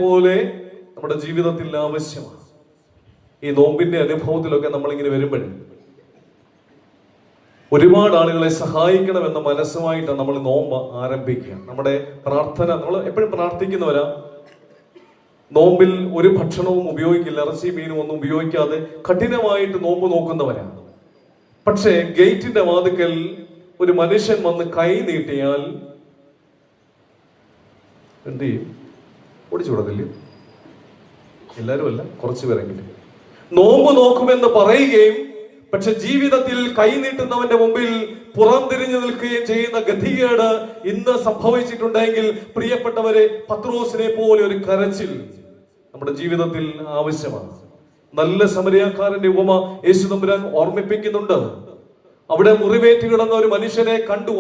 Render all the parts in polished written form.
പോലെ നമ്മുടെ ജീവിതത്തിൽ ആവശ്യമാണ്. ഈ നോമ്പിന്റെ അനുഭവത്തിലൊക്കെ നമ്മളിങ്ങനെ വരുമ്പോൾ ഒരുപാട് ആളുകളെ സഹായിക്കണമെന്ന മനസ്സുമായിട്ടാണ് നമ്മൾ നോമ്പ് ആരംഭിക്കുക. നമ്മുടെ പ്രാർത്ഥന, നമ്മൾ എപ്പോഴും പ്രാർത്ഥിക്കുന്നവരാ. നോമ്പിൽ ഒരു ഭക്ഷണവും ഉപയോഗിക്കില്ല, ഇറച്ചി മീനും ഒന്നും ഉപയോഗിക്കാതെ കഠിനമായിട്ട് നോമ്പ് നോക്കുന്നവരാണ്. പക്ഷേ ഗേറ്റിന്റെ വാതിക്കൽ ഒരു മനുഷ്യൻ വന്ന് കൈ നീട്ടിയാൽ എന്ത് ചെയ്യും? ഓടിച്ചു വിടത്തില്ല. എല്ലാരും അല്ല, കുറച്ചു പേരെങ്കിലും നോമ്പ് നോക്കുമെന്ന് പറയുകയും പക്ഷെ ജീവിതത്തിൽ കൈനീട്ടുന്നവന്റെ മുമ്പിൽ പുറംതിരിഞ്ഞു നിൽക്കുകയും ചെയ്യുന്ന ഗതികേട് ഇന്ന് സംഭവിച്ചിട്ടുണ്ടെങ്കിൽ പ്രിയപ്പെട്ടവരെ, പത്രോസിനെ പോലെ ഒരു കരച്ചിൽ നമ്മുടെ ജീവിതത്തിൽ ആവശ്യമാണ്. നല്ല സമരിയാക്കാരന്റെ ഉപമ യേശു തമ്പുരാൻ ഓർമ്മിപ്പിക്കുന്നുണ്ട്. അവിടെ മുറിവേറ്റ് കിടന്ന ഒരു മനുഷ്യനെ കണ്ടു.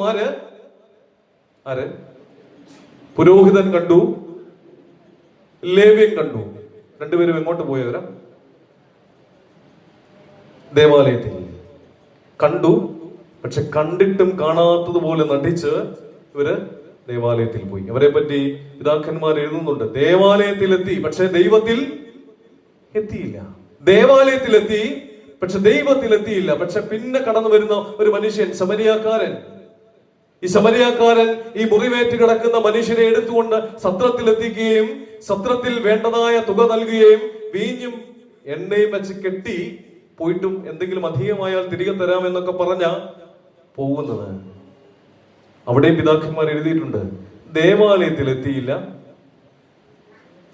ആര്? പുരോഹിതൻ കണ്ടു, ലേവ്യൻ കണ്ടു. രണ്ടുപേരും എങ്ങോട്ട് പോയവരാ? ദേവാലയത്തിൽ കണ്ടു. പക്ഷെ കണ്ടിട്ടും കാണാത്തതുപോലെ നടിച്ച് ഇവര് ദേവാലയത്തിൽ പോയി. അവരെ പറ്റി പിതാക്കന്മാർ എഴുതുന്നുണ്ട്. ദേവാലയത്തിലെത്തി, പക്ഷെ ദൈവത്തിൽ എത്തിയില്ല. ദേവാലയത്തിലെത്തി, പക്ഷെ ദൈവത്തിലെത്തിയില്ല. പക്ഷെ പിന്നെ കടന്നു വരുന്ന ഒരു മനുഷ്യൻ, സമരിയാക്കാരൻ. ഈ സമരിയാക്കാരൻ ഈ മുറിവേറ്റ് കിടക്കുന്ന മനുഷ്യനെ എടുത്തുകൊണ്ട് സത്രത്തിലെത്തിക്കുകയും സത്രത്തിൽ വേണ്ടതായ തുക നൽകുകയും വീഞ്ഞും എണ്ണയും വെച്ച് കെട്ടി പോയിട്ടും എന്തെങ്കിലും അധികമായാൽ തിരികെ തരാമെന്നൊക്കെ പറഞ്ഞ പോകുന്നത്. അവിടെയും പിതാക്കന്മാർ എഴുതിയിട്ടുണ്ട്. ദേവാലയത്തിലെത്തിയില്ല,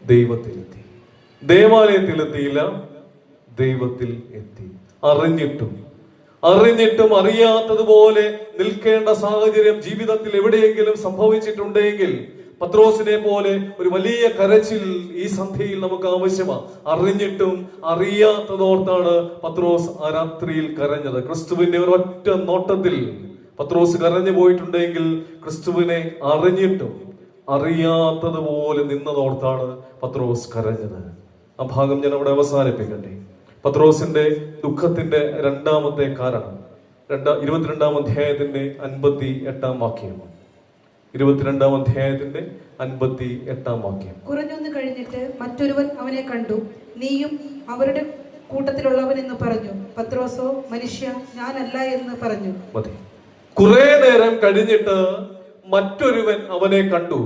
ദൈവത്തിലെത്തി. ദേവാലയത്തിലെത്തിയില്ല, ദൈവത്തിൽ എത്തി. അറിഞ്ഞിട്ടും അറിയാത്തതുപോലെ നിൽക്കേണ്ട സാഹചര്യം ജീവിതത്തിൽ എവിടെയെങ്കിലും സംഭവിച്ചിട്ടുണ്ടെങ്കിൽ പത്രോസിനെ പോലെ ഒരു വലിയ കരച്ചിൽ ഈ സന്ധ്യയിൽ നമുക്ക് ആവശ്യമാണ്. അറിഞ്ഞിട്ടും അറിയാത്തതോർത്താണ് പത്രോസ് ആ രാത്രിയിൽ കരഞ്ഞത്. ക്രിസ്തുവിന്റെ ഒരൊറ്റ നോട്ടത്തിൽ പത്രോസ് കരഞ്ഞു പോയിട്ടുണ്ടെങ്കിൽ ക്രിസ്തുവിനെ അറിഞ്ഞിട്ടും അറിയാത്തതുപോലെ നിന്നതോർത്താണ് പത്രോസ് കരഞ്ഞത്. ആ ഭാഗം ഞാൻ അവിടെ അവസാനിപ്പിക്കട്ടെ. പത്രോസിന്റെ ദുഃഖത്തിന്റെ രണ്ടാമത്തെ കാരണം 22-ാം അധ്യായത്തിന്റെ 58-ാം വാക്യം. 22-ാം അധ്യായത്തിന്റെ 58-ാം വാക്യം. കുറഞ്ഞൊന്ന് കഴിഞ്ഞിട്ട് മറ്റൊരുവൻ അവനെ കണ്ടു. നീയും അവരുടെ കൂട്ടത്തിലുള്ളവൻ എന്ന് പറഞ്ഞു. പത്രോസോ, മനുഷ്യ, ഞാനല്ല എന്ന് പറഞ്ഞു. മതി. കുറെ നേരം കഴിഞ്ഞിട്ട് മറ്റൊരുവൻ അവനെ കണ്ടു.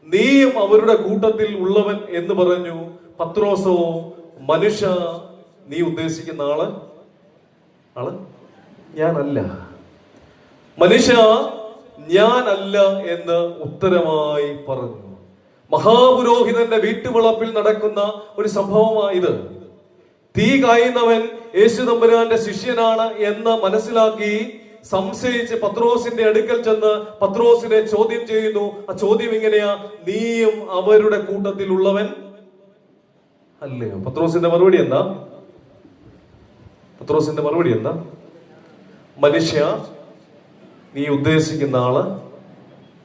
നീയും അവരുടെ കൂട്ടത്തിൽ ഉള്ളവൻ എന്ന് പറഞ്ഞു. പത്രോസോ, മനുഷ്യ, നീ ഉദ്ദേശിക്കുന്ന ആള് ഞാനല്ല. മനുഷ്യ, ഞാനല്ല എന്ന് ഉത്തരമായി പറഞ്ഞു. മഹാപുരോഹിതന്റെ വീട്ടുവളപ്പിൽ നടക്കുന്ന ഒരു സംഭവമായത്. തീ കായുന്നവൻ യേശു തമ്പുരാന്റെ ശിഷ്യനാണ് എന്ന് മനസ്സിലാക്കി സംശയിച്ച് പത്രോസിന്റെ അടുക്കൽ ചെന്ന് പത്രോസിനെ ചോദ്യം ചെയ്യുന്നു. ആ ചോദ്യം ഇങ്ങനെയാ: നീയും അവരുടെ കൂട്ടത്തിൽ ഉള്ളവൻ അല്ലയോ? പത്രോസിന്റെ മറുപടി എന്താ? മനുഷ്യ, നീ ഉദ്ദേശിക്കുന്ന ആള്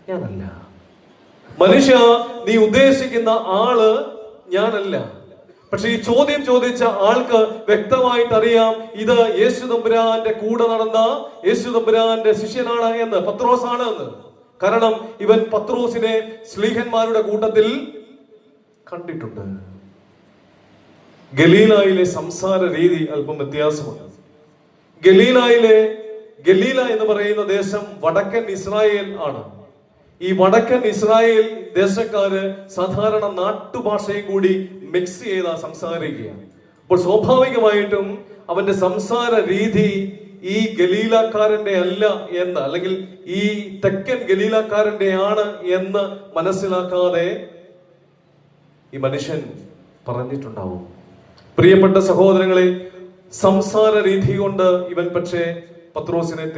ഞാനല്ല. മനുഷ്യ, നീ ഉദ്ദേശിക്കുന്ന ആള് ഞാനല്ല. പക്ഷെ ഈ ചോദ്യം ചോദിച്ച ആൾക്ക് വ്യക്തമായിട്ട് അറിയാം, ഇത് യേശു തമ്പുരാന്റെ കൂടെ നടന്ന യേശു തമ്പുരാന്റെ ശിഷ്യനാണ് എന്ന്, പത്രോസാണ് എന്ന്. കാരണം ഇവൻ പത്രോസിനെ ശ്ലീഹന്മാരുടെ കൂട്ടത്തിൽ കണ്ടിട്ടുണ്ട്. ഗലീലായിലെ സംസാര രീതി അല്പം വ്യത്യാസമുണ്ട്. ഗലീല എന്ന് പറയുന്ന ദേശം വടക്കൻ ഇസ്രായേൽ ആണ്. ഈ വടക്കൻ ഇസ്രായേൽ ദേശക്കാര് സാധാരണ നാട്ടുഭാഷയും കൂടി മിക്സ് ചെയ്താ സംസാരിക്കുകയാണ്. അപ്പോൾ സ്വാഭാവികമായിട്ടും അവന്റെ സംസാര രീതി ഈ ഗലീലക്കാരന്റെ അല്ല എന്ന്, അല്ലെങ്കിൽ ഈ തെക്കൻ ഗലീലക്കാരന്റെ ആണ് എന്ന് മനസ്സിലാക്കാതെ ഈ മനുഷ്യൻ പറഞ്ഞിട്ടുണ്ടാവും. പ്രിയപ്പെട്ട സഹോദരങ്ങളെ, സംസാര രീതി കൊണ്ട് ഇവൻ പക്ഷേ പത്രോസിനെ